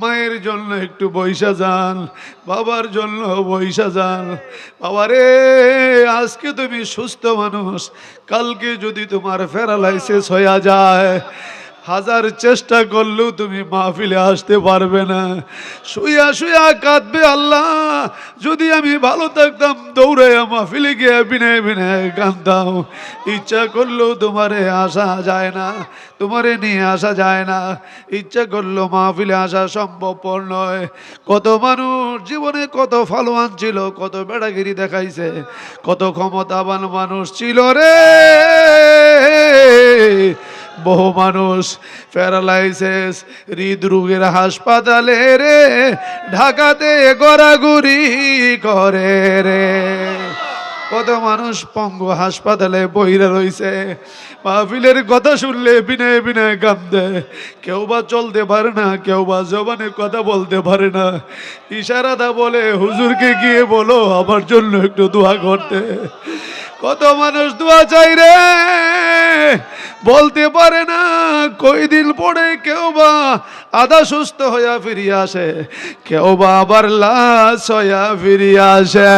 মায়ের জন্য একটু বইসা যান, বাবার জন্য বইসা যান। বাবারে, আজকে তুমি সুস্থ মানুষ, কালকে যদি তোমার প্যারালাইসিস হয়ে যায়, হাজার চেষ্টা করলেও তুমি মাহফিলে আসতে পারবে না। শুয়া শুয়া কাঁদবে, আল্লাহ যদি আমি ভালো থাকতাম দৌড়াইয়া মাহফিলে গিয়ে বিনয় বিনয় কাঁদতাম। ইচ্ছা করলেও তোমারে আসা যায় না, তোমারে নিয়ে আসা যায় না। ইচ্ছা করলেও মাহফিলে আসা সম্ভবপর নয়। কত মানুষ জীবনে কত ফলোয়ান ছিল, কত বেড়াগিরি দেখাইছে, কত ক্ষমতাবান মানুষ ছিল রে। বহু মানুষ প্যারালাইসিস হৃদরোগের হাসপাতালে রে, ঢাকাতে গড়াগড়ি করে রে। কত মানুষ পঙ্গু হাসপাতালে বইরা রইছে, মাহফিলের কথা শুনলে বিনয় বিনয় কাঁদে। কেউ বা চলতে পারে না, কেউ বা জবানে কথা বলতে পারে না, ইশারাটা বলে হুজুরকে গিয়ে বলো আমার জন্য একটু দোয়া করতে। কত মানুষ দোয়া চাই রে, বলতে পারে না। কই দিন পরে কেউ বা আধা সুস্থ হইয়া ফিরিয়ে আসে, কেউ বা আবার লাশ হইয়া ফিরিয়ে আসে।